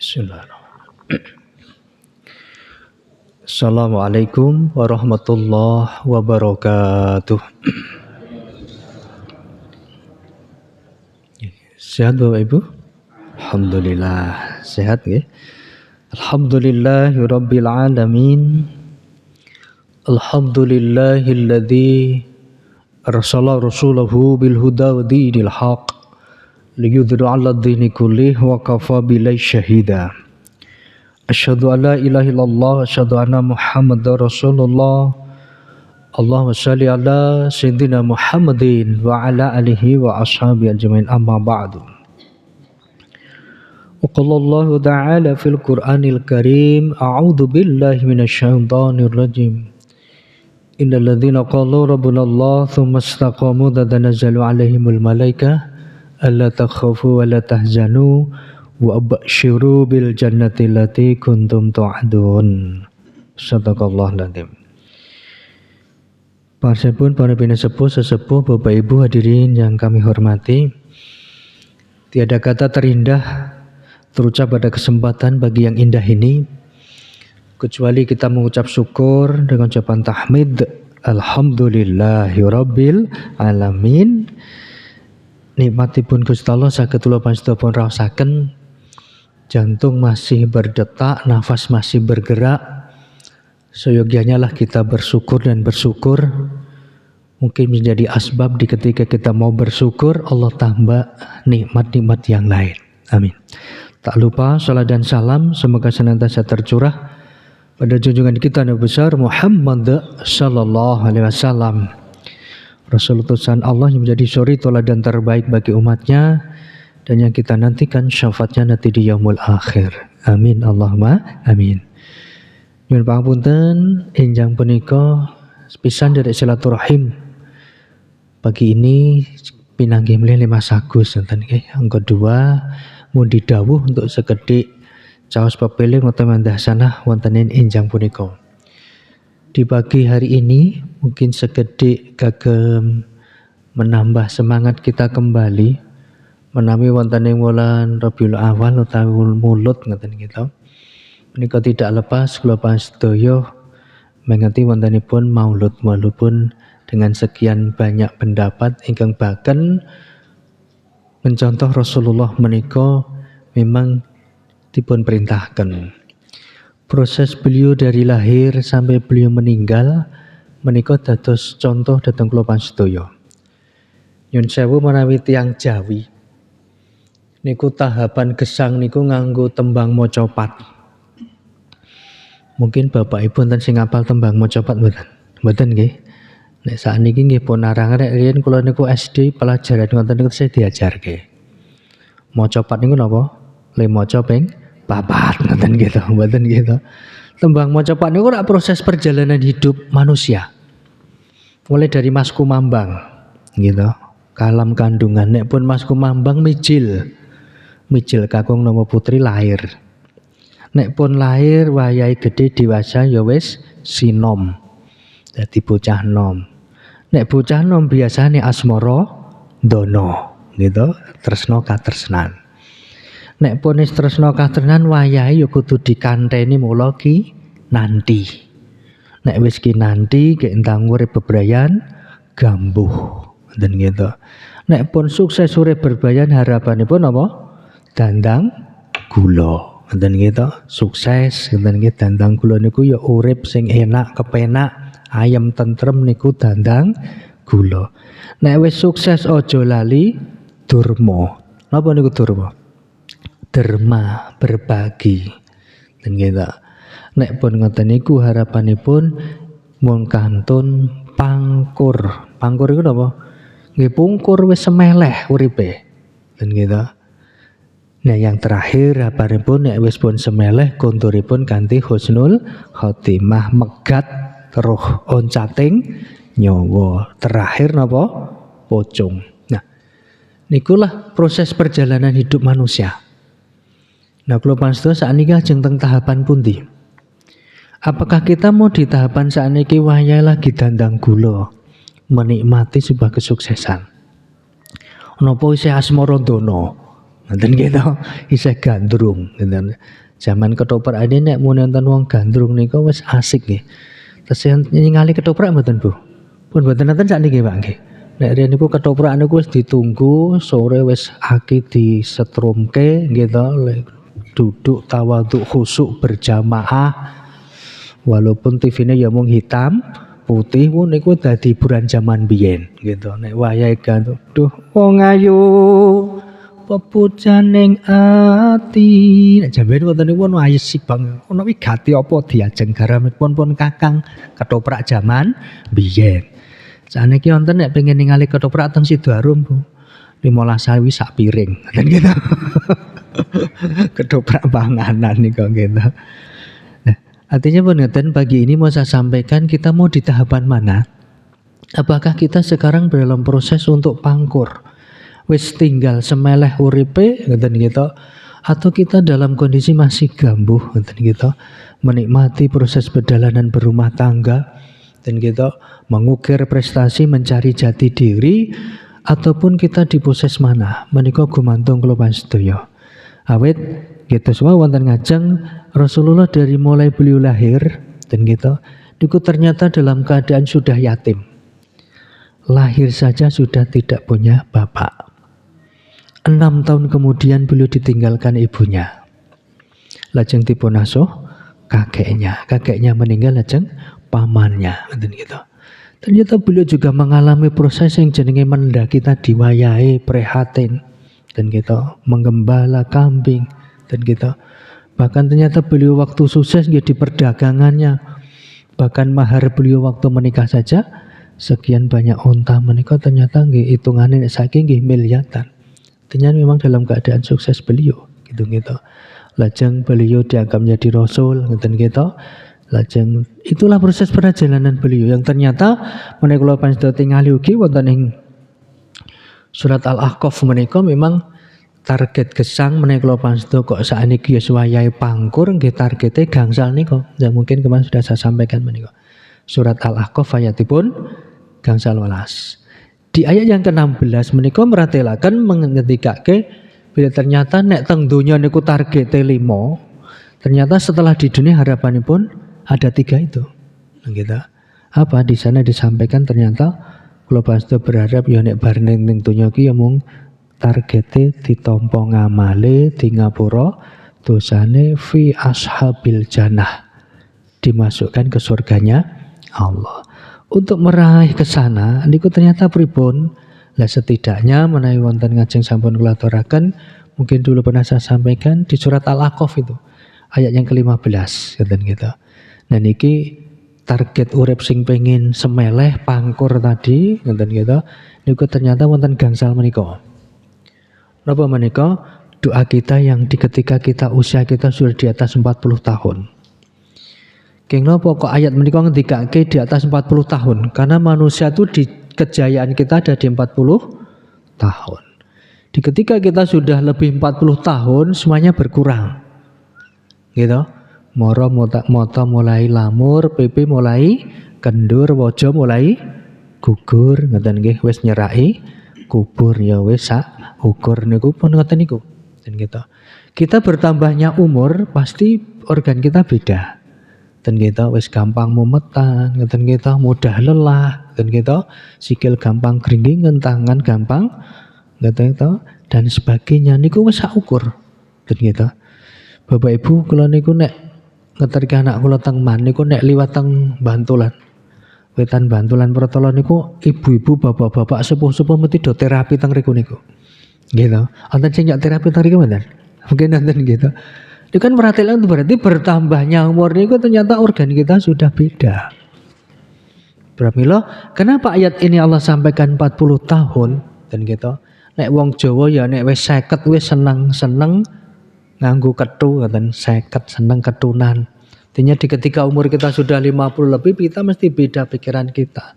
Bismillahirrahmanirrahim. Assalamualaikum warahmatullahi wabarakatuh. Sehat Bapak Ibu? Alhamdulillah sehat ya. Alhamdulillahirabbil alamin. Alhamdulillahilladzi arsala rasulahu bil huda wa dinil haq liyudhhira 'ala ad-dini kullih wa kafa billahi syahida. Asyhadu an la ilaha illallah wa asyhadu anna Muhammadar Rasulullah. Allahumma shalli ala sayyidina Muhammadin wa ala alihi wa ashabihi ajmain, amma ba'du. Wa qala Allah ta'ala fil Qur'anil Karim, a'udzu billahi minasyaitonir rajim. Innal ladzina qalu rabbuna Allah tsumma istaqamu tatanazzalu 'alaihimul malaikah alla takhafu wa la tahzanu wa absyiru bil jannati allati kuntum tu'adun. Shadaqallahul adzim. Para bina sesepuh Bapak Ibu hadirin yang kami hormati, tiada kata terindah terucap pada kesempatan bagi yang indah ini kecuali kita mengucap syukur dengan ucapan tahmid, alhamdulillahirabbil alamin. Nikmatipun Gusti Allah saged kula panjenengan raosaken, jantung masih berdetak, nafas masih bergerak. Seyogianya lah kita bersyukur dan bersyukur. Mungkin menjadi asbab di ketika kita mau bersyukur, Allah tambah nikmat-nikmat yang lain. Amin. Tak lupa salat dan salam semoga senantiasa tercurah pada junjungan kita Nabi besar Muhammad sallallahu alaihi wasallam, Rasul utusan Allah yang menjadi suri teladan terbaik bagi umatnya dan yang kita nantikan syafaatnya nanti di yaumul akhir. Amin Allahumma amin. Nyuwun pangapunten enjang punika sepisan dari silaturahim pagi ini pinanggih mlih 5 Agus enten nggih. Yang kedua mundi dawuh untuk sekedhik caos pepeling utawi mandhasana wonten enjang punika. Di pagi hari ini mungkin sekedhik kagem menambah semangat kita kembali menawi wonten ing wulan Rabiul Awal utawi Mulud ngoten kita. Menika tidak lepas kula panjenengan mengeti wontenipun Maulud, walaupun dengan sekian banyak pendapat ingkang bahkan mencontoh Rasulullah menika memang dipun perintahkan. Proses beliau dari lahir sampai beliau meninggal menika dados contoh dhateng kula panjenengan. Nyun sewu menawi tiyang Jawi niku tahapan gesang niku nganggo tembang macapat. Mungkin Bapak Ibu enten sing hafal tembang macapat mboten? Mboten nggih. Nek sakniki nggih pun narang rek riyen kula niku SD pelajaran ngoten niku saya diajarke. Macapat niku napa? Le maca ping 4 ngoten gitu, mboten gitu. Tembang macapat niku rak proses perjalanan hidup manusia. Mulai dari Mas Kumambang gitu. Kalam kandungan nek pun Mas Kumambang mijil kakung nama putri lahir. Nek pun lahir wayahe gede dewasa ya wis sinom. Dadi bocah nom. Nek bocah nom biasane asmara dono gitu, tresna katresnan. Nek pun wis tresna katresnan wayahe ya kudu dikanteni mula ki nanti. Nek wis ki nanti gek entang urip bebrayan gambuh dan gitu. Nek pun sukses urip berbayan harapanipun apa? Dandang gula. Dan gitu sukses dan gitu dandang gula niku ya urip sing enak kepenak ayam tentrem niku dandang gula. Nek wis sukses aja lali durma. Napa niku durma? Derma, berbagi. Dan gitu. Nek pun ngoten niku harapanipun mung kantun pangkur. Pangkur iku napa? Nggih pungkur wis semeleh uripe. Dan gitu. Nah yang terakhir harapanipun nek wis pun semeleh konturipun kanthi husnul khotimah, megat roh oncating nyawa. Terakhir napa? Pocong. Nah nikulah proses perjalanan hidup manusia. Nah kula panjenengan sakniki ajeng teng tahapan pundi? Apakah kita mau di tahapan sakniki wayahe lagi dandang gula menikmati sebuah kesuksesan? Napa isih asmara dono? Ngoten gitu. Isih gandrung gitu. Zaman ketoprak ini nek mun nonton wong gandrung niku wis asik nggih. Terus ningali ketoprak mboten Bu? Pun mboten nonton sakniki Pak nggih. Nek riyen niku ketoprak niku wis ditunggu sore wis aki disetrumke gitu, duduk tawadhu khusyuk berjamaah. Walaupun TV-ne ya mung hitam, putih pun niku dadi hiburan zaman biyen gitu. Nek wayahe gantung, duh wong ayu pepujaning ati. Nek jamben wonten niku ono ayu sibang. Ono wigati apa diajeng garamipun Kakang ketoprak zaman biyen. Saniki wonten nek pengen ningali ketoprak teng Sidoarum Bu. 15.000 sak piring. Ngoten gitu. Ketoprak panganan niku gitu. Artinya pengertian pagi ini mau saya sampaikan kita mau di tahapan mana? Apakah kita sekarang dalam proses untuk pangkur? Wis tinggal semeleh uripe ngoten gitu atau kita dalam kondisi masih gambuh ngoten gitu menikmati proses perjalanan berumah tangga dan gitu mengukir prestasi mencari jati diri ataupun kita di proses mana? Menika gumantung kula panjenengan. Awit gitu semua wonten ngajeng Rasulullah dari mulai beliau lahir dan gitu niku ternyata dalam keadaan sudah yatim. Lahir saja sudah tidak punya bapak. 6 tahun kemudian beliau ditinggalkan ibunya. Lajeng dipun asuh kakeknya. Kakeknya meninggal lajeng pamannya dan gitu. Ternyata beliau juga mengalami proses yang jenenge mendaki tadi wayahe prihatin dan gitu menggembala kambing dan gitu. Bahkan ternyata beliau waktu sukses di perdagangannya. Bahkan mahar beliau waktu menikah saja sekian banyak onta menikah ternyata nggih hitungane nek saiki nggih miliaran. Ternyata memang dalam keadaan sukses beliau gitu. Lajeng beliau dianggap menjadi rasul ngoten gitu. Lajeng itulah proses perjalanan beliau yang ternyata menika kula panjenengan tingali ugi wonten ing surat Al-Ahqaf menika memang target gesang menika kula panjenengan kok sakniki ya wayahe pangkur nggih targete gangsal nika. Ya mungkin kemarin sudah saya sampaikan menika. Surat Al-Ahqaf ayatipun gangsal 12. Di ayat yang ke-16 menika meratelaken mengendikake bila ternyata nek teng donya niku targete 5, ternyata setelah di dunia harapanipun ada 3 itu. Gitu. Apa di sana disampaikan ternyata kula panjenengan berharap ya nek bar ning donya ki ya mung targete ditampa ngamale di ngapura dosane fi ashabil jannah dimasukkan ke surganya Allah. Untuk meraih ke sana niku ternyata pripun? Lah setidaknya menawi wonten ngajeng sampun kula aturaken mungkin dulu pernah saya sampaikan di surat Al-Ahqaf itu ayat yang ke-15 ngoten gitu. Nah niki target urip sing pengin semeleh pangkur tadi ngoten gitu niku ternyata wonten gangsal menika. Napa menika? Doa kita yang ketika kita usia kita sudah di atas 40 tahun. Keng napa kok ayat menika ngendikake di atas 40 tahun? Karena manusia itu di kejayaan kita ada di 40 tahun. Di ketika kita sudah lebih 40 tahun semuanya berkurang. Gitu. Moro mota mulai lamur, pipi mulai kendur, waja mulai gugur, ngoten nggih wis nyerai kubur ya wis sak ukur niku pun ngoten niku. Dan gitu. Kita bertambahnya umur pasti organ kita beda. Dan gitu wis gampang mumetan, ngoten gitu mudah lelah, dan gitu sikil gampang gringgingen, tangan gampang ngoten gitu dan sebagainya niku wis sak ukur. Dan gitu. Bapak Ibu kula niku nek ngeterke anak kula teng man niku nek liwat teng Bantulan. Wetan Bantulan Protolo niku ibu-ibu bapak-bapak sepuh-sepuh mesti do terapi teng riku niku. Gitu. Wonten sing terapi teng riku mboten? Mungkin nonton gitu. Itu kan berarti bertambahnya umur niku ternyata organ kita sudah beda. Pramila, kenapa ayat ini Allah sampaikan 40 tahun dan gitu. Nek wong Jawa ya nek wis 50 wis seneng-seneng nganggo kethu ngoten 50 seneng ketunan. Artinya di ketika umur kita sudah 50 lebih kita mesti beda pikiran kita.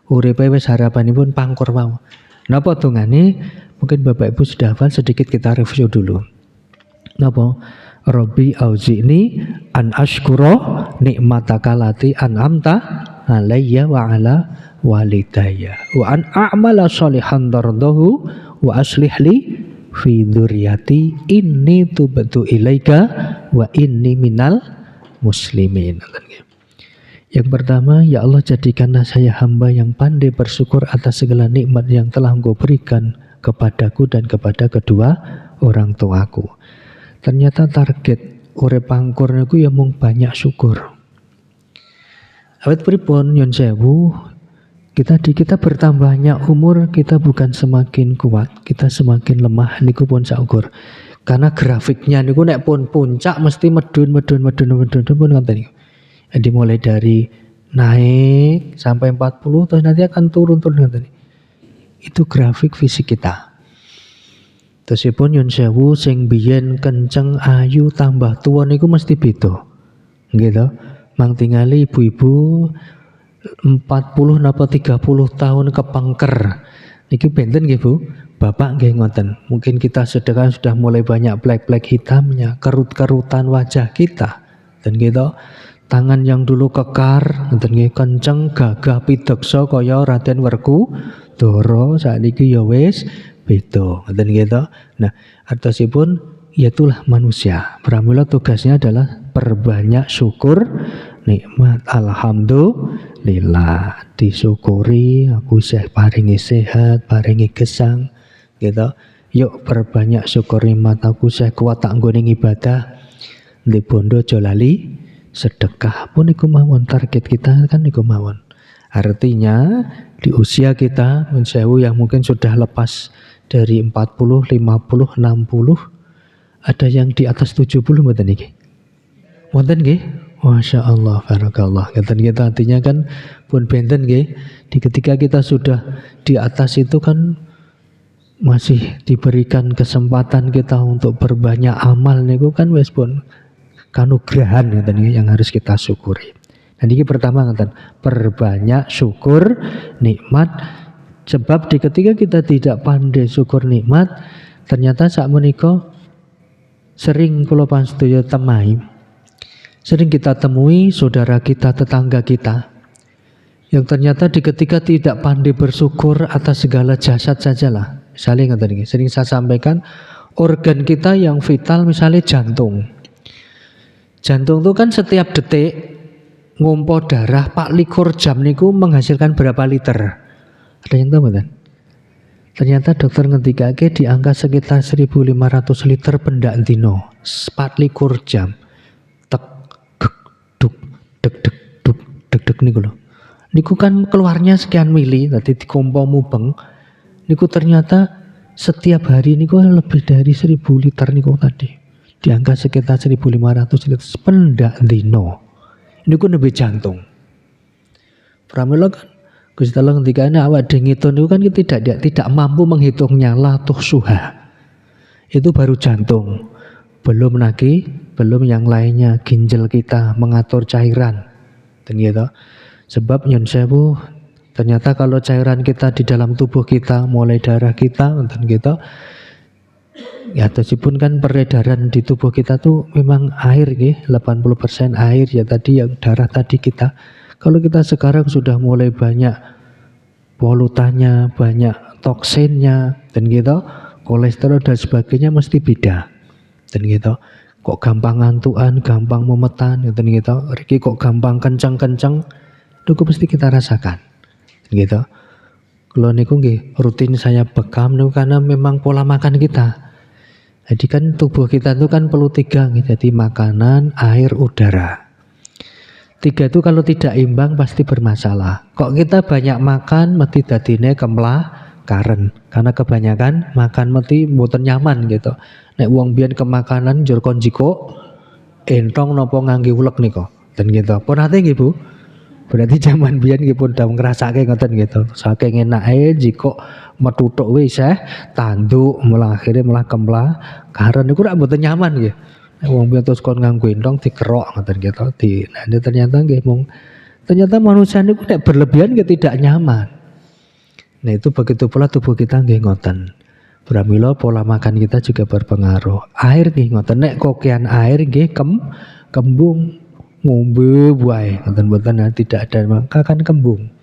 Uripe wis harapanipun pangkur wae. Napa dongane? Mungkin Bapak Ibu sudah hafal, sedikit kita review dulu. Napa? Rabbi auzi'ni an ashkura nikmataka lati an'amta alayya wa ala walidayya wa an a'mala sholihan dardahu wa aslih li fi dzurriyyati inni tubtu ilaika wa inni minal muslimin. Yang pertama, ya Allah jadikanlah saya hamba yang pandai bersyukur atas segala nikmat yang telah Engkau berikan kepadaku dan kepada kedua orang tuaku. Ternyata target urip pangkur niku ya mung banyak syukur. Awit pripun nyun sewu, kita bertambahnya umur, kita bukan semakin kuat, kita semakin lemah niku pun saukur. Karena grafiknya niku nek pun puncak mesti medun pun ngoten niku. Jadi mulai dari naik sampai 40 terus nanti akan turun ngoten. Itu grafik fisik kita. Tersipun nyun sewu sing biyen kenceng ayu tambah tua niku mesti beda. Gitu. Mang tingali ibu-ibu 40 napa 30 tahun kepengker. Niki benten nggih Bu. Bapak nggih ngoten. Mungkin kita sudah mulai banyak plek-plek hitamnya, kerut-kerutan wajah kita. Dan gitu. Tangan yang dulu kekar, ngoten nggih kenceng gagah pideksa kaya Raden Werkudara, sakniki ya wis beda, ngoten gitu. Nah, artosipun itulah manusia. Pramila tugasnya adalah perbanyak syukur nikmat. Alhamdulillah, disyukuri aku paringi sehat, paringi gesang gitu. Yuk perbanyak syukur nikmat aku kuat tak nggone ibadah. Di bondo aja lali sedekah pun iku mawon, target kita kan iku mawon. Artinya di usia kita mensewu yang mungkin sudah lepas dari 40, 50, 60, ada yang di atas 70 mboten niki. Wonten nggih? Masya Allah, barakallah. Ngeten kita artinya kan pun benten nggih. Ketika kita sudah di atas itu kan masih diberikan kesempatan kita untuk berbanyak amal niku kan wis pun kanugrahan yang harus kita syukuri. Dan ini pertama ngeten, perbanyak syukur nikmat. Sebab ketika kita tidak pandai syukur nikmat, ternyata sak menika sering kula panjenengan temai. Sering kita temui saudara kita, tetangga kita yang ternyata ketika tidak pandai bersyukur atas segala jasad sajalah. Misalnya ngeten iki, sering saya sampaikan organ kita yang vital misalnya jantung. Jantung itu kan setiap detik ngumpul darah 24 jam niku menghasilkan berapa liter? Ada yang tahu kan? Ternyata dokter ngendikake di angka sekitar 1.500 liter pendak dino 24 jam. Tek gek duk dek dek duk dek dek niku lho. Niku kan keluarnya sekian mili, tadi dikumpul mubeng. Niku ternyata setiap hari niku lebih dari 1.000 liter niku tadi. Di angka sekitar 1.500 liter pendak dino. Ini ku nembe jantung. Pramila kan Gusti Allah ngendikane awak dhewe ngitung niku kan tidak mampu menghitungnya, la tuhsuha. Itu baru jantung. Belum yang lainnya, ginjal kita mengatur cairan. Dan gitu. Sebab nyun sewu ternyata kalau cairan kita di dalam tubuh kita, mulai darah kita dan gitu, ya meskipun kan peredaran di tubuh kita tuh memang air 80% air ya tadi yang darah tadi kita. Kalau kita sekarang sudah mulai banyak polutannya, banyak toksinnya dan gitu, kolesterol dan sebagainya mesti beda. Dan gitu. Kok gampang ngantukan, gampang memetan dan gitu. Riki kok gampang kencang-kencang, itu mesti kita rasakan. Dan gitu. Kalau niku nggih rutin saya bekam niku karena memang pola makan kita. Jadi kan tubuh kita itu kan perlu 3 jadi makanan, air, udara. 3 itu kalau tidak imbang pasti bermasalah. Kok kita banyak makan mesti dadine karen. Karena kebanyakan makan mesti mboten nyaman gitu. Nek wong biyen kemakanan njur kon jiko entong napa ngangge ulek nika. Dan gitu. Pun ate nggih Bu. Berarti zaman biyen nggih pun ndang ngrasake ngoten gitu. Saking enake jiko metutuk wis tanduk malah akhirnya malah karen niku rak mboten nyaman nggih. Wong biyen terus kon nganggo entong dikerok ngoten gitu. Nah ternyata nggih ternyata manusia niku nek berlebihan tidak nyaman. Nah itu begitu pula tubuh kita nggih ngoten. Pramila pola makan kita juga berpengaruh. Air nggih ngoten nek kokean air nggih kembung ngombe wae ngoten mboten tidak ada maka kan kembung.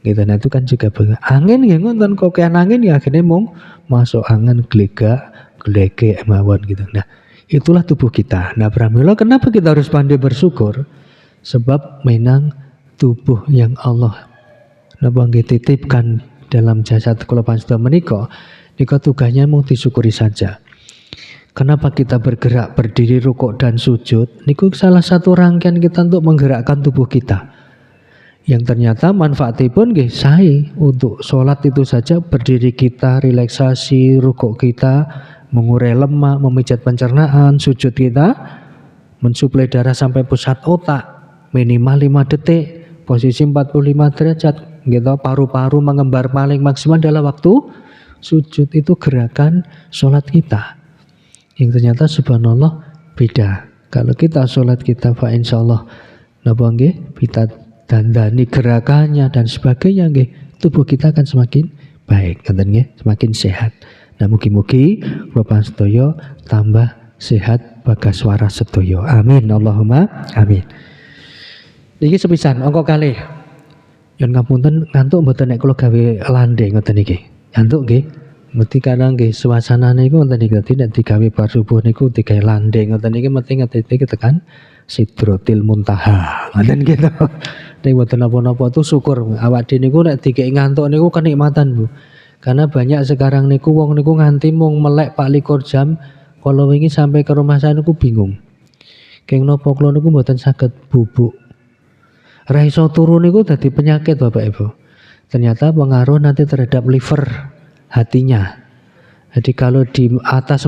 gitu. Nah itu kan juga angin nggih ngoten kokean angin ya akhirnya mung masuk angin glege mawon gitu. Nah itulah tubuh kita. Nah pramila kenapa kita harus pandai bersyukur? Sebab menang tubuh yang Allah napa nggih titipkan dalam jasad kula panjenengan menika tugasnya mung disyukuri saja. Kenapa kita bergerak, berdiri, rukuk dan sujud? Niku salah satu rangkaian kita untuk menggerakkan tubuh kita. Yang ternyata manfaatnya pun nggih sae untuk sholat itu saja berdiri kita, relaksasi, rukuk kita, mengurai lemak, memijat pencernaan, sujud kita, mensuplai darah sampai pusat otak minimal 5 detik, posisi 45 derajat, gitu, paru-paru mengembar paling maksimal dalam waktu sujud. Itu gerakan sholat kita. Yang ternyata subhanallah beda. Kalau kita sholat kita fa insyaallah napa nggih kita dandani gerakannya dan sebagainya nggih tubuh kita akan semakin baik ngoten nggih, semakin sehat. Nah mugi-mugi kula panjenengan tambah sehat bagas waras sedaya. Amin Allahumma amin. Niki sepisan angka kalih. Yen ngapunten ngantuk mboten nek kula gawe landhe ngoten niki. Ngantuk nggih. Mesti kadang nggih suasanane iku ngoten iki dadi nek digawe bar subuh niku digawe landhe ngoten iki mesti ngetiti tekan Sidratil Muntaha. Ngoten gitu. Nek mboten napa-napa tuh syukur awak dhewe niku nek dikeki ngantuk niku kenikmatan, Bu. Karena banyak sekarang niku wong niku nganti mung melek 24 jam. Kalau wingi sampai ke rumah saya niku bingung. Keng napa kula niku mboten saged bubuk. Ra iso turu niku dadi penyakit Bapak Ibu. Ternyata pengaruh nanti terhadap liver hatinya. Jadi kalau di atas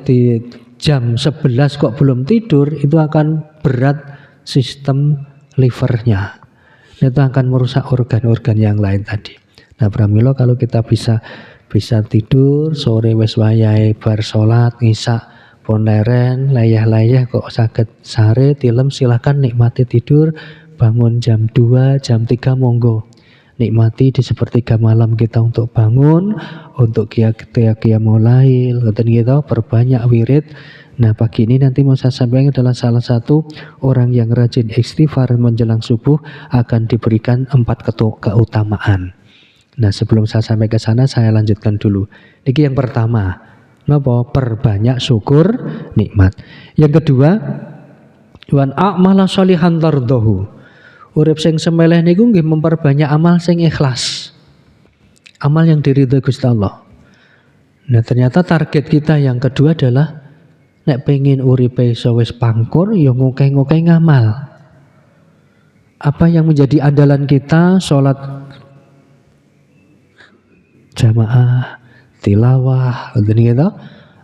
di jam 11 kok belum tidur itu akan berat sistem livernya. Itu akan merusak organ-organ yang lain tadi. Nah pramila kalau kita bisa tidur sore wis wayahe bar salat ngisak pon leren layah-layah kok saged sare tilem silakan nikmati tidur, bangun jam 2 jam 3 monggo. Nikmati di sepertiga malam kita untuk bangun, untuk qiyamul lail, ngoten gitu, perbanyak wirid. Nah pagi ini nanti mau saya sampaikan adalah salah satu orang yang rajin istighfar menjelang subuh akan diberikan 4 keutamaan. Nah sebelum saya sampai ke sana saya lanjutkan dulu. Ini yang pertama, napa? Perbanyak syukur nikmat. Yang kedua, wan a'mala sholihan tardahu. Urip sing semeleh niku nggih memperbanyak amal sing ikhlas. Amal yang diridhoi Gusti Allah. Nah, ternyata target kita yang kedua adalah nek pengen uripe iso wis pangkur ya ngukeh-ngukeh ngamal. Apa yang menjadi andalan kita? Salat jamaah, tilawah, ngoten gitu.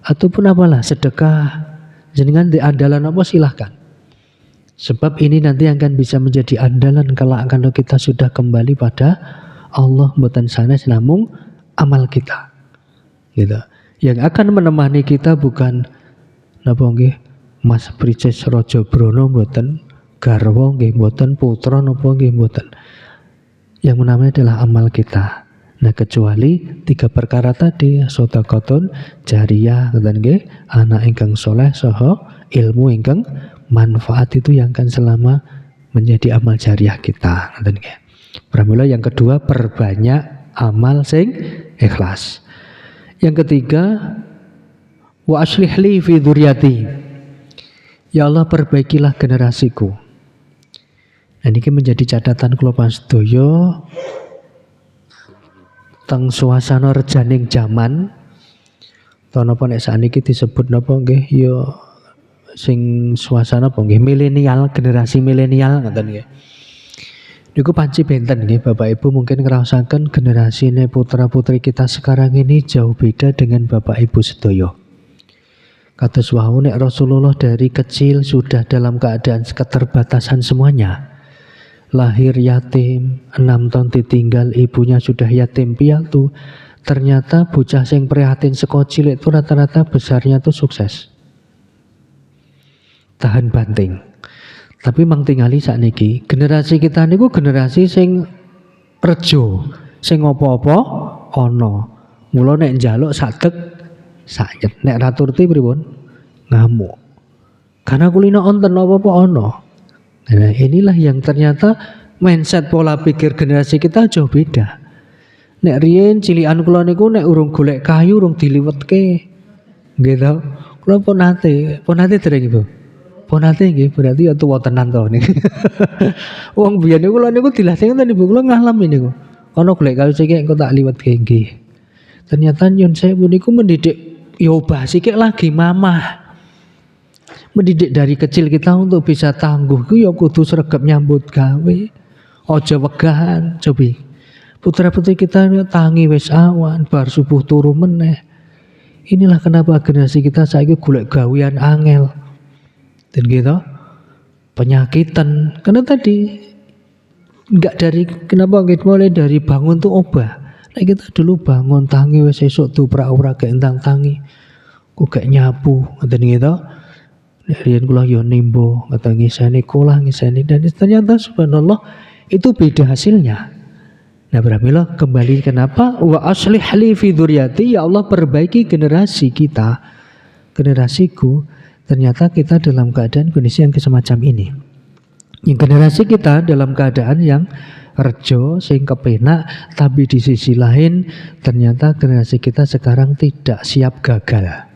Ataupun apalah sedekah. Jenengan di andalan apa silahkan. Sebab ini nanti akan bisa menjadi andalan kalau kita sudah kembali pada Allah mboten sanes namung amal kita. Gitu. Yang akan menemani kita bukan napa nggih Mas Prices Raja Brono mboten, garwa nggih mboten, putra napa nggih mboten. Yang menemani adalah amal kita. Nah kecuali 3 perkara tadi sedekahun jariyah ngoten nggih, anak ingkang saleh saha ilmu ingkang manfaat itu yang akan selama menjadi amal jariah kita. Pramila yang kedua perbanyak amal sing ikhlas. Yang ketiga wa aslih li fi dzurriyyati. Ya Allah perbaikilah generasiku. Nah, ini menjadi catatan kula sedaya teng suasana rejaning jaman. Tahun napa nek sakniki disebut napa nggih ya sing suasana apa nggih milenial, generasi milenial ngoten nggih. Niku panci benten nggih Bapak Ibu mungkin ngrasaken generasine putra-putri kita sekarang ini jauh beda dengan Bapak Ibu sedaya. Kados wau nek Rasulullah dari kecil sudah dalam keadaan keterbatasan semuanya. Lahir yatim, 6 tahun ditinggal ibunya sudah yatim piatu. Ternyata bocah sing prihatin saka cilik itu rata-rata besarnya tuh sukses. Tahan banting. Tapi mang tingali sakniki generasi kita niku generasi sing rejo, sing apa-apa ana. Mula nek njaluk sadek sayet, nek ra turti pripun? Ngamuk. Karena kulino onten apa-apa ana. Nah, inilah yang ternyata mindset pola pikir generasi kita jauh beda. Nek riyen cilikan kula niku nek urung golek kayu urung diliwetke. Nggih to. Kula pun nate dereng Ibu. Pun nate nggih berarti ya tuwa tenan to niki. Wong biyen niku kula niku dilatih ngoten Ibu, kula ngalami niku. Ana golek kayu sithik engko tak liwetke nggih. Ternyata nyun sewu niku mendidik ya obah sithik lagi mamah. Mendidik dari kecil kita untuk bisa tangguh ku ya kudu sregep nyambut gawe. Aja wegahan, cobi. Putra-putri kita tangi wis awan, bar subuh turu meneh. Inilah kenapa generasi kita saiki golek gawean angel. Dan gitu. Penyakitan. Karena tadi enggak dari kenapa kita mulai dari bangun tuh obah. Nah kita dulu bangun tangi wis esuk duprak-uprak entang tangi. Ku gak nyapu, ngoten gitu. Riyen kula yo nimbo, kata ngiseni kula ngiseni dan ternyata subhanallah itu beda hasilnya. Nah beramilah kembali kenapa wa aslih li fi dzurriyyati, ya Allah perbaiki generasi kita, generasiku. Ternyata kita dalam keadaan kondisi yang semacam ini. Yang generasi kita dalam keadaan yang rejo sing kepenak, tapi di sisi lain ternyata generasi kita sekarang tidak siap gagal.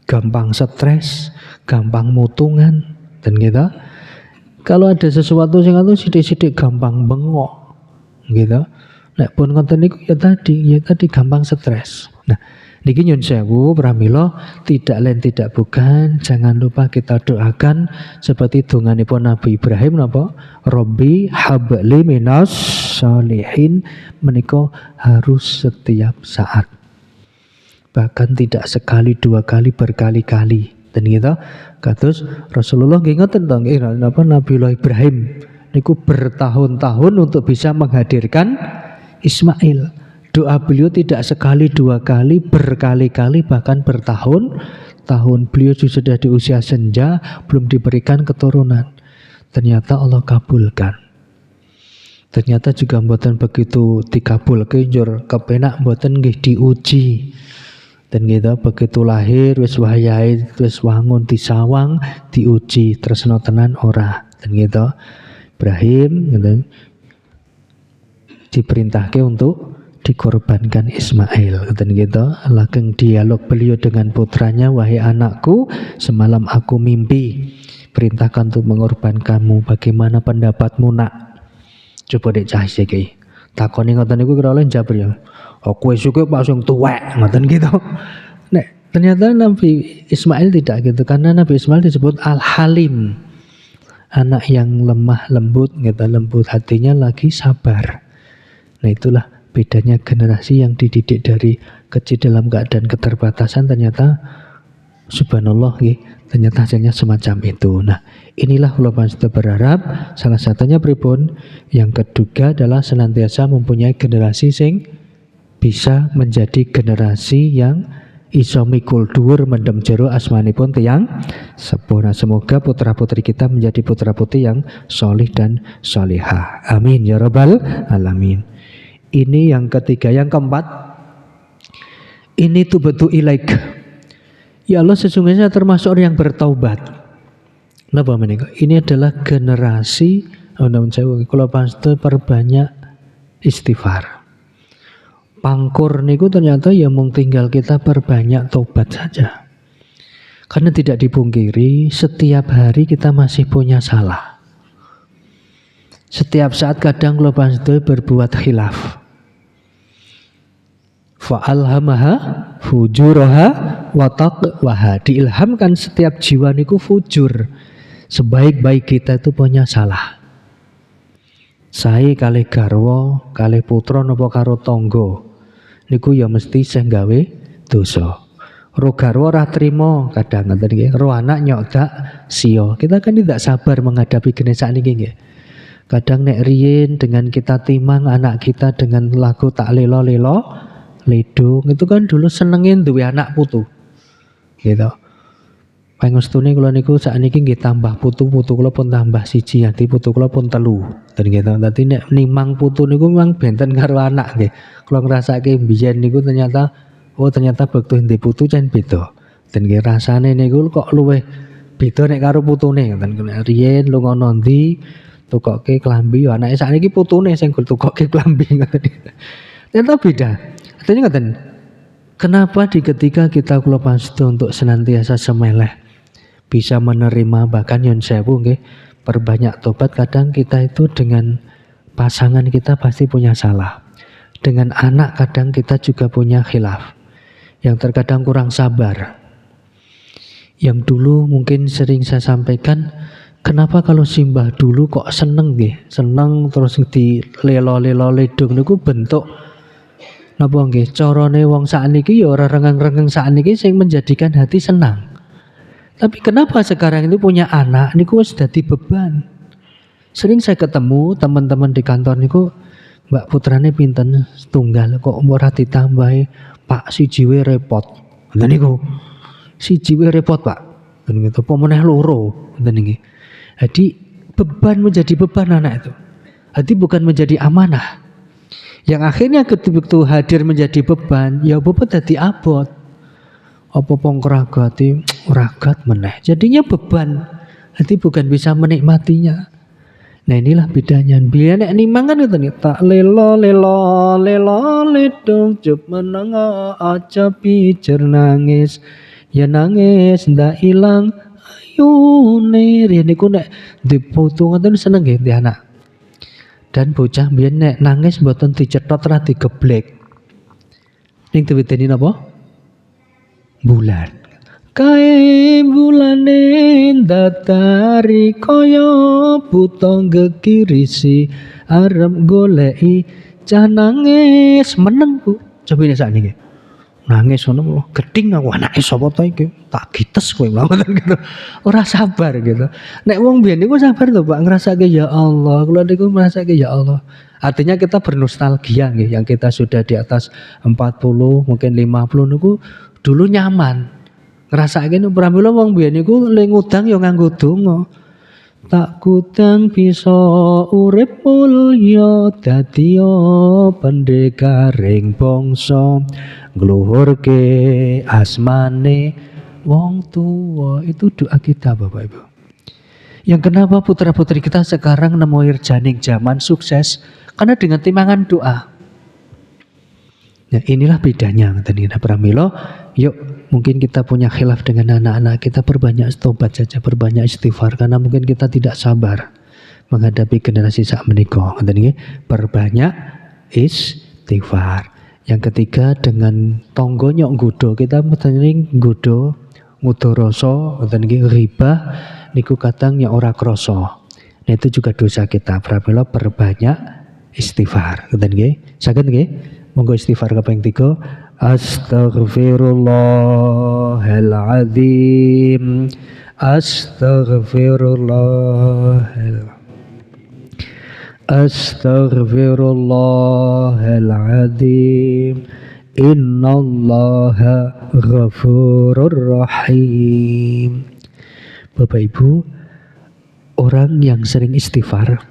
Gampang stres, gampang mutungan, dan kita kalau ada sesuatu sing anu sithik-sithik gampang bengok, gitu. Nek pun ngoten niku ya tadi gampang stres. Nah, niki nyun sewu pramila tidak lain tidak bukan, jangan lupa kita doakan seperti donganipun Nabi Ibrahim napa? Robbi habli minas sholihin, menika harus setiap saat. Bahkan tidak sekali dua kali berkali-kali. Dan gitu kados Rasulullah nggih ngoten to nggih napa Nabiullah Ibrahim niku bertahun-tahun untuk bisa menghadirkan Ismail. Doa beliau tidak sekali dua kali, berkali-kali bahkan bertahun-tahun. Beliau sudah di usia senja belum diberikan keturunan. Ternyata Allah kabulkan. Ternyata juga mboten begitu dikabulke njur kepenak mboten nggih diuji. Dan gitu begitu lahir wis wayahe wis wangun disawang diuji tresna tenan ora. Dan gitu Ibrahim gitu diperintahke untuk dikorbankan Ismail. Dan gitu lageng dialog beliau dengan putranya, wahai anakku, semalam aku mimpi perintahkan untuk mengorbankanmu, bagaimana pendapatmu nak? Coba dek cah iki takoni ngoten niku kira oleh jawab ya. Aku suka pas yang tuwek ngoten gitu. Nek ternyata Nabi Ismail tidak gitu, karena Nabi Ismail disebut Al-Halim, anak yang lemah lembut gitu, lembut hatinya lagi sabar. Nah itulah bedanya generasi yang dididik dari kecil dalam keadaan keterbatasan, ternyata subhanallah ternyata hasilnya semacam itu. Nah inilah kula berharap salah satunya pripun, yang kedua adalah senantiasa mempunyai generasi sing bisa menjadi generasi yang iso mikul dhuwur mendem jero asmanipun tiyang sepuh. Semoga putra-putri kita menjadi putra-putri yang solih dan solihah. Amin ya rabbal alamin. Ini yang ketiga. Yang keempat, ini tubatu ilaik. Ya Allah, sesungguhnya termasuk orang yang bertaubat. Napa menika? Ini adalah generasi kalau pasti perbanyak istighfar. Pangkur niku ternyata ya mung tinggal kita perbanyak tobat saja. Karena tidak dipungkiri setiap hari kita masih punya salah. Setiap saat kadang kula panjenengan berbuat khilaf. Fa'alhamaha fujuraha wa taqwaha. Diilhamkan setiap jiwa niku fujur. Sebaik-baik kita itu punya salah. Sae kalih garwa, kalih putra napa karo tangga niku ya mesti sing gawe dosa. Ro garwa ora trima kadang ngoten nggih, ro anak nyodak sia. Kita kan tidak sabar menghadapi generasi niki nggih. Kadang nek riyen dengan kita timang anak kita dengan lagu tak lelo-lelo ledung, itu kan dulu senengin duwe anak putu. Gitu. Pangestune kula niku sakniki nggih tambah putu kula pun tambah siji, nanti putu kula pun telu. Dan gitu. Dadi nek nimang putu niku memang benten karo anak nggih. Kula ngrasake mbiyen niku ternyata bektu endi putu jan beda. Dan nggih rasane niku kok luwih beda nek karo putune ngoten. Riyen lunga ndi tukokke klambi ya anake sakniki putune sing tukokke klambi ngoten. Ternyata beda. Artinya ngoten. Kenapa di ketika kita kula pastu untuk senantiasa semeleh bisa menerima bahkan yon sewu nggih perbanyak tobat, kadang kita itu dengan pasangan kita pasti punya salah. Dengan anak kadang kita juga punya khilaf. Yang terkadang kurang sabar. Yang dulu mungkin sering saya sampaikan, kenapa kalau simbah dulu kok seneng nggih, seneng terus di lelo-lelo ledung niku bentuk napa nggih carane wong sakniki ya ora rengeng-rengeng sakniki sing menjadikan hati senang. Tapi kenapa sekarang itu punya anak niku wis dadi beban. Sering saya ketemu teman-teman di kantor niku, Mbak putrane pinten setunggal kok ora ditambahi, Pak siji wae repot. Ngoten niku. Siji wae repot, Pak. Ngoten gitu. Apa meneh loro ngoten niki. Jadi beban menjadi beban anak itu. Jadi bukan menjadi amanah. Yang akhirnya ketika hadir menjadi beban, ya bobot dadi abot. Apa pongkragati ragat meneh. Jadinya beban. Jadi bukan bisa menikmatinya. Nah inilah bedanya. Biar nek nimang kan ngoten tak lelo ledung jup menengo aja pijer nangis. Ya nangis ndak ilang ayune. Riyen niku nek diputu ngoten seneng nggih di anak. Dan bocah biyen nek nangis mboten dicethot ora digeblek. Ning diwedeni napa? Bulan. Kae bulane datari kaya buta gegirisi arep goleki cah nangis meneng Bu. Coba ini sakniki. Nangis ngono geding aku anake sapa to iki? Tak gites kowe ngoten gitu. Ora sabar gitu. Nek wong biyen niku sabar to Pak ngrasake ya Allah, kula niku ngrasake ya Allah. Artinya kita bernostalgia nggih yang kita sudah di atas 40 mungkin 50 niku dulu nyaman. Ngrasake pramila wong biyen niku le ngudang ya nganggo donga. Tak kutang bisa urip mulya dadi pendekaring bangsa ngluhurke asmane wong tua. Itu doa kita Bapak Ibu. Yang kenapa putra-putri kita sekarang nemu janing zaman sukses karena dengan timbangan doa. Nah inilah bedanya tadi pramila. Yuk mungkin kita punya khilaf dengan anak-anak kita, perbanyak tobat saja, perbanyak istighfar karena mungkin kita tidak sabar menghadapi generasi sak menika. Ngoten perbanyak istighfar. Yang ketiga dengan tangga nyok nggodha, kita mesti nggodha ngudo rasa ngoten nggih riba niku kadang nyok ora krasa. Nah itu juga dosa kita. Pramila perbanyak istighfar. Ngoten nggih. Saged nggih? Monggo istighfar kaping 3. Astaghfirullahaladzim. Astaghfirullahaladzim. Innallaha ghafurur rahim. Bapak Ibu, orang yang sering istighfar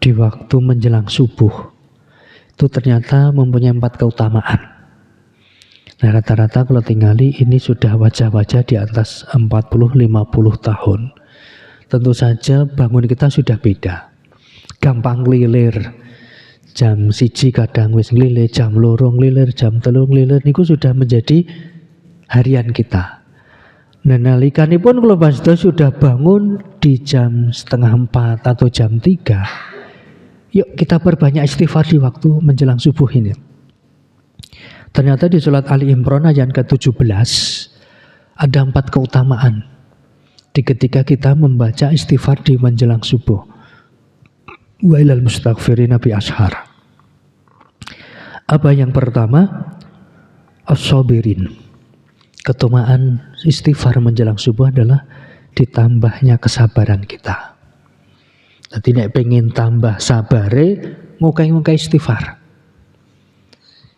di waktu menjelang subuh itu ternyata mempunyai 4 keutamaan. Nah rata-rata kalau tinggali ini sudah wajah-wajah di atas 40-50 tahun. Tentu saja bangun kita sudah beda. Gampang ngelilir. Jam 1 kadang wis ngelilir, jam 2 ngelilir, jam 3 ngelilir niku sudah menjadi harian kita. Nah nalikanipun kalau pastor sudah bangun di jam 3:30 atau jam 3. Yuk kita perbanyak istighfar di waktu menjelang subuh ini. Ternyata di surat Ali Imran ayat ke-17 ada 4 keutamaan di ketika kita membaca istighfar di menjelang subuh. Wa ilal mustaghfirina bi ashar. Apa yang pertama? As-sabirin. Keutamaan istighfar menjelang subuh adalah ditambahnya kesabaran kita. Nanti nek pengen tambah sabare, ngukai-ngukai istighfar.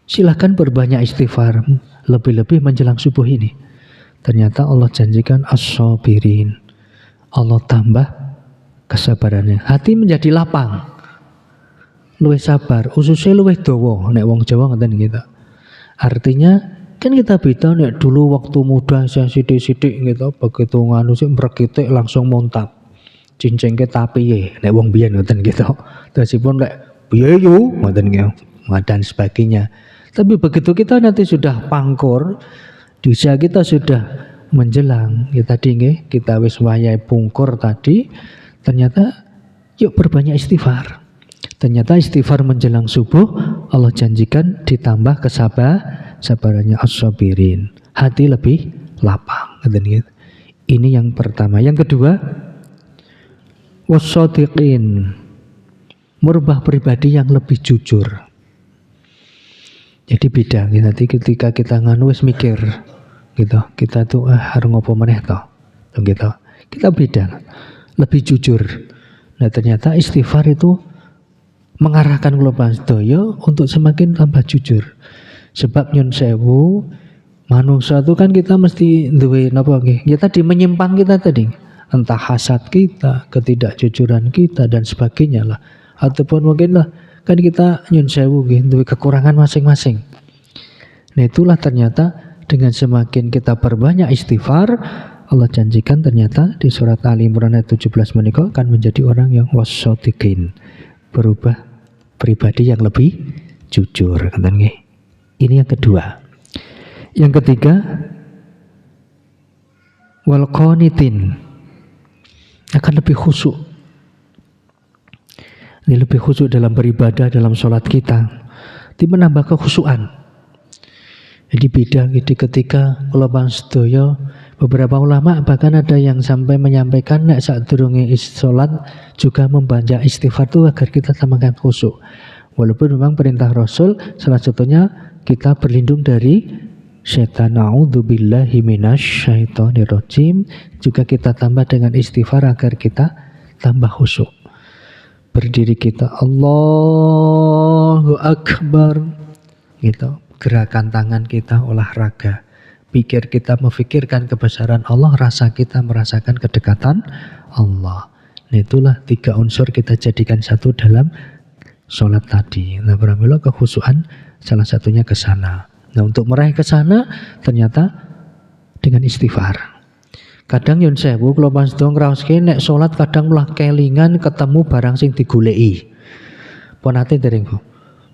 Silakan perbanyak istighfar, lebih-lebih menjelang subuh ini. Ternyata Allah janjikan as-sabirin. Allah tambah kesabarannya. Hati menjadi lapang. Luwih sabar, ususnya luwih dawa, nek wong Jawa ngoten gitu. Artinya kan kita beda nek dulu waktu muda saya sidik-sidik gitu, begitu nganu sik mrekitik langsung muntap. cincin kita piye nek wong biyen ngoten gitu. Terusipun lek piye yo ngoten nggih dan sebagainya. Tapi begitu kita nanti sudah pangkur, di usia kita sudah menjelang, ya tadi nggih, kita wis wayahe pungkur tadi, ternyata yuk perbanyak istighfar. Ternyata istighfar menjelang subuh Allah janjikan ditambah kesabarannya as-sabirin. Hati lebih lapang. Ini yang pertama. Yang kedua, was-shadiqin, merubah pribadi yang lebih jujur. Jadi beda nanti ketika kita wis mikir gitu, kita tuh harus ngopo meneh toh gitu. Kita beda, lebih jujur. Nah ternyata istighfar itu mengarahkan kula sedaya untuk semakin tambah jujur. Sebab nyun sewu, manusia itu kan kita mesti duwe napa nggih? Ya tadi menyimpang kita tadi. Entah hasad kita, ketidakjujuran kita dan sebagainya lah. Ataupun mungkin lah kan kita nyun sewu nggih duwe kekurangan masing-masing. Nah itulah ternyata dengan semakin kita perbanyak istighfar, Allah janjikan ternyata di surat Ali Imran ayat 17 menika akan menjadi orang yang was-shadiqin, berubah pribadi yang lebih jujur. Ini yang kedua. Yang ketiga, wal qanitin, akan lebih khusyuk. Ini lebih khusyuk dalam beribadah, dalam sholat kita. Ini menambah kekhusyukan. Jadi beda gitu ketika kalau sedaya, beberapa ulama bahkan ada yang sampai menyampaikan nek sadurunge sholat juga membaca istighfar itu agar kita tambahkan khusyuk. Walaupun memang perintah Rasul salah satunya kita berlindung dari setan. A'udzubillahi minasyaitonirrajim. Juga kita tambah dengan istighfar agar kita tambah khusyuk. Berdiri kita Allahu Akbar gitu. Gerakan tangan kita olahraga, pikir kita memikirkan kebesaran Allah, rasa kita merasakan kedekatan Allah. Nah itulah 3 unsur kita jadikan satu dalam sholat tadi. Nah pramila kekhusyukan salah satunya ke sana. Nah untuk meraih ke sana ternyata dengan istighfar. Kadang yun sewu kalau pas dong ngraoske nek sholat kadang malah kelingan ketemu barang sing digoleki. Ponate dereng Bu.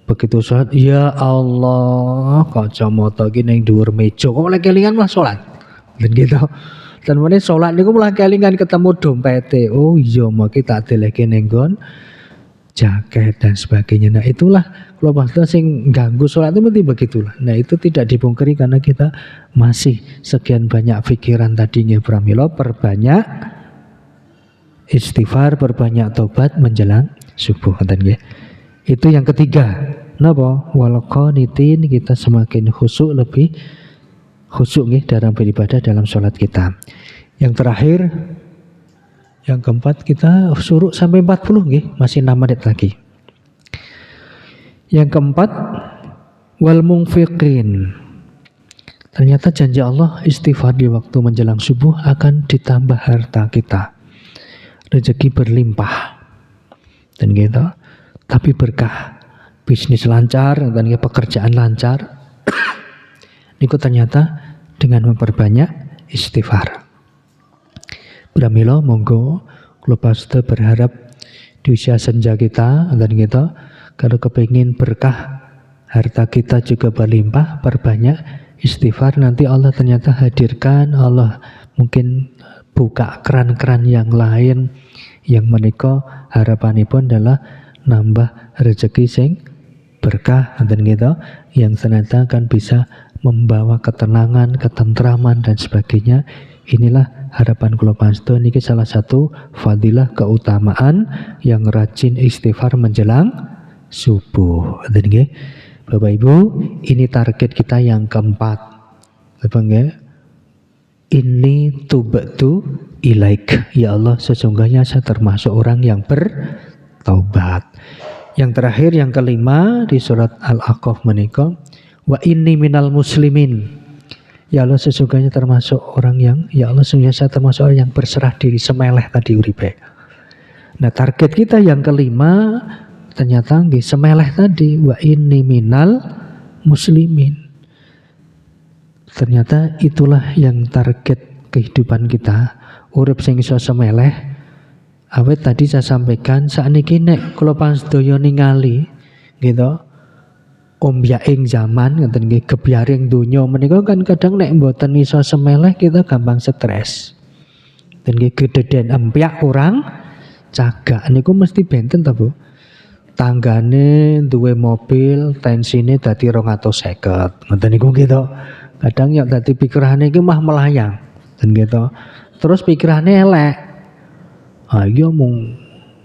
Begitu sholat, ya Allah, kacamata iki ning dhuwur meja, kok mulai kelingan malah sholat. Dan gitu. Dan meneh sholat niku mulai kelingan ketemu dompete. Oh iya, mau kita deleke ning nggon jaket dan sebagainya. Nah itulah kalau bahasa sing ganggu sholat itu mesti begitulah. Nah itu tidak dipungkiri karena kita masih sekian banyak pikiran tadinya. Pramila perbanyak istighfar, perbanyak tobat menjelang subuh. Itu yang ketiga. Napa? Wal qanitin, kita semakin khusyuk, lebih khusyuk nggih dalam beribadah dalam sholat kita. Yang terakhir, yang keempat, kita suruh sampai 40 nggih, masih 6 menit lagi. Yang keempat, wal munfiqin. Ternyata janji Allah istighfar di waktu menjelang subuh akan ditambah harta kita. Rezeki berlimpah. Dan gitu. Tapi berkah, bisnis lancar, dan pekerjaan lancar. Niku ternyata dengan memperbanyak istighfar. Pramila monggo kula paste berharap di usia senja kita dan kita kalau kepingin berkah harta kita juga berlimpah, perbanyak istighfar, nanti Allah ternyata hadirkan, Allah mungkin buka keran-keran yang lain yang menika harapanipun adalah nambah rezeki sing berkah dan gitu yang ternyata akan bisa membawa ketenangan, ketentraman dan sebagainya. Inilah harapan kula panjenengan niki salah satu fadilah keutamaan yang rajin istighfar menjelang subuh. Dan nggih Bapak Ibu, ini target kita yang keempat. Apa nggih? Inni tubtu ilaik. Ya Allah, sesungguhnya saya termasuk orang yang bertaubat. Yang terakhir, yang kelima di surat Al-Aqaf menika, wa inni minal muslimin. Ya Allah, sesungguhnya termasuk orang yang, ya Allah, sesungguhnya saya termasuk orang yang berserah diri, semeleh tadi uripe. Nah, target kita yang kelima ternyata nggih semeleh tadi, wa inni minal muslimin. Ternyata itulah yang target kehidupan kita. Urip sing iso semeleh Awet tadi saya sampaikan sakniki nek kula pansedaya ningali gitu ombyaking zaman ngoten nggih gebyaring donya menika kan kadang nek mboten iso semeleh kita gampang stres. Dan nggih gededen empyak kurang cagak niku mesti benten ta Bu. Tanggane duwe mobil tensine dadi 250 ngoten niku gitu. Kadang ya dadi pikirane iki mah melayang dan gitu. Terus pikirane elek. Iya mung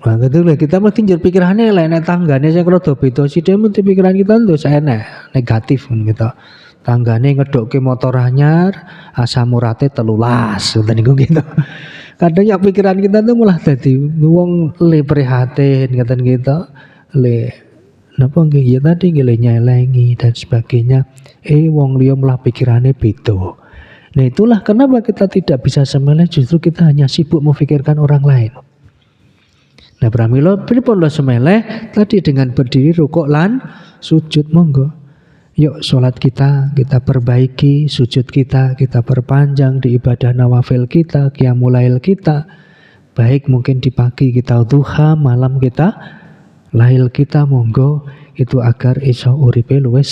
gitu lah kita mesti njur pikirane elek nek tanggane sing rada beda sithik mesti pikiran kita ndus enek negatif gitu. Tanggane ngedokke motor anyar asam urate 13 ngoten niku gitu. Kadang ya pikiran kita tuh malah dadi wong le prihatin ngoten gitu. Le napa nggih ya tadi nggih le nyelengi dan sebagainya. Wong liya malah pikirane beda. Nah itulah kenapa kita tidak bisa semeleh justru kita hanya sibuk memikirkan orang lain. Nah pramila pripun lo semeleh tadi dengan berdiri rukuk lan sujud monggo. Yuk sholat kita perbaiki, sujud kita perpanjang di ibadah nawafil kita, qiyamul lail kita. Baik mungkin di pagi kita duha, malam kita lail kita monggo itu agar iso uripe luwih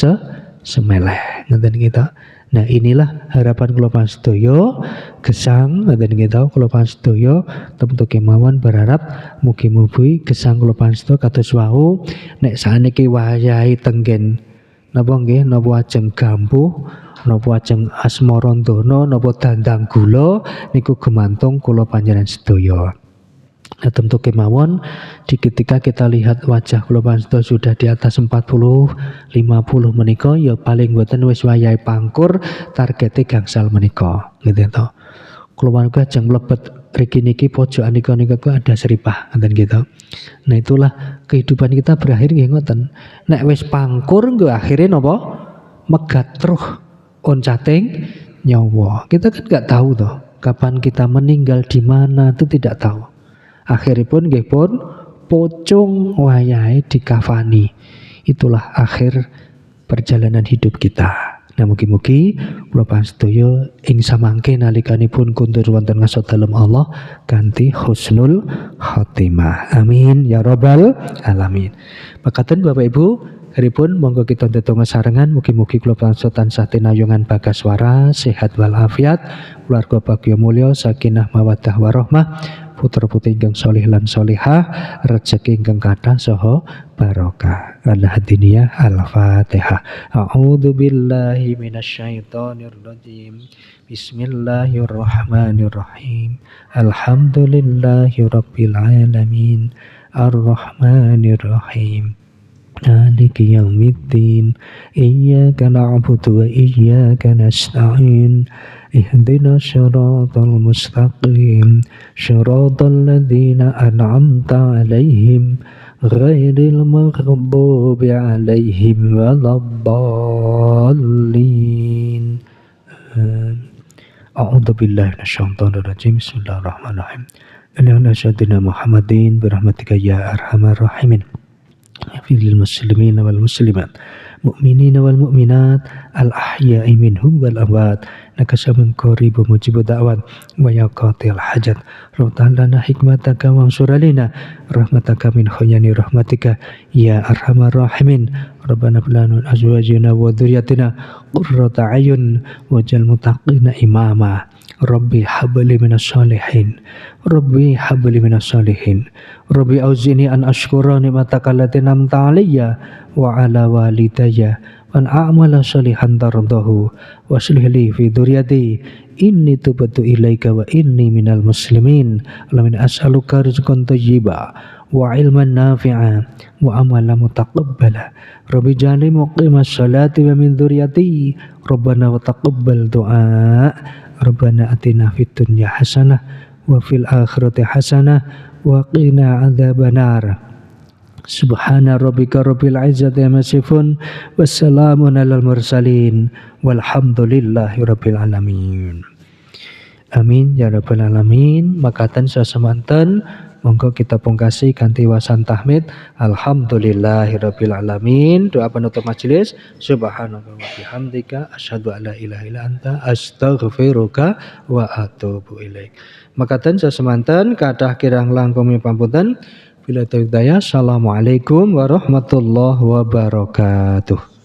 semeleh ngoten kita. Nah inilah harapan kula pansedaya gesang ngoten kita kula pansedaya tentu kemawon berharap mugi-mugi gesang kula pansedaya kados wau nek saniki wayahe tenggen napa nggih napa ajeng gambuh napa ajeng asmarandana napa dandang gula niku gumantung kula panjenengan sedaya. Nah, tentu kemawon ketika kita lihat wajah kula panjenengan sudah di atas 40 50 menika ya paling mboten wis wayahe pangkur targete gangsal menika gitu to. Kula panjenengan ajeng mlebet mriki niki pojokan nika ada seripah ngoten gitu. Nah itulah kehidupan kita berakhir nggih ngoten. Nek wis pangkur nggih akhire napa? Megat truh oncating nyawa. Kita kan enggak tahu toh kapan kita meninggal di mana itu tidak tahu. Akhiripun nggih pun pocong wayahe dikafani. Itulah akhir perjalanan hidup kita. Nah mugi-mugi kula pansedaya ing samangke nalikanipun kundur wonten ngarsa dalem Allah kanthi husnul khotimah. Amin ya rabbal alamin. Makaten Bapak Ibu, haripun monggo kita ndedonga sarengan mugi-mugi kula panjenengan tansah tinayungan bagaswara, sehat wal afiat, keluarga bagya mulya, sakinah mawaddah warahmah, putra-putri ingkang sholih lan sholihah, rejeki ingkang kathah saha barokah. Al-Hadiniyah Al-Fatihah. A'udzu billahi minasyaitonir rajim. Bismillahirrahmanirrahim. Alhamdulillahirabbil alamin. Ar-Rahmanir Rahim. Maliki yaumiddin. Iyyaka na'budu wa iyyaka nasta'in. Ihdinas siratal mustaqim. Siratal ladzina an'amta 'alaihim ghairil maghdubi 'alaihim waladdallin. A'udzu billahi minasyaitonir rajim. Bismillahirrahmanirrahim. Allahumma shalli ala Muhammadin bi rahmatika ya arhamar rahimin. Fil muslimina wal muslimat, mu'minina wal mu'minat, al ahya'i minhum wal amwat, nakasamin qaribu mujibu da'wat wa ya qatil hajat, rabbana hikmataka wa ansuralina rahmataka min khayani rahmatika ya arhamar rahimin. Rabbana filanu azwajina wa dhurriyyatina qurrata ayun waj'al muttaqina imama. Rabbi habli minas sholihin. Rabbi habli minas sholihin. Rabbi auzini an ashkura ni'mataka allati namta alayya wa ala walidayya wa an a'mala sholihan tardahu wa aslih li fi dzurriyyati inni tubtu ilaika wa inni minal muslimin. Allahumma as'aluka rizqan thayyiba wa ilman nafi'a wa amalan mutaqabbala. Rabbi ja'alni muqimas sholati wa min dzurriyyati Rabbana wa taqabbal du'a. Rabbana atina fid dunya hasanah wa fil akhirati hasanah wa qina adzabannar. Subhana rabbika rabbil izzati amma yasifun wassalamun alal mursalin walhamdulillahi rabbil alamin. Amin ya rabbal alamin. Makaten sasemanten Monggo kita pungkasi kanthi wasan tahmid. Alhamdulillahirabbil alamin. Doa penutup majelis. Subhanaka wa bihamdika asyhadu an la ilaha illa anta astaghfiruka wa atubu ilaik. Makaten sesemanten kathah kirang langkung pamunten. Bila hidayah. Assalamualaikum warahmatullahi wabarakatuh.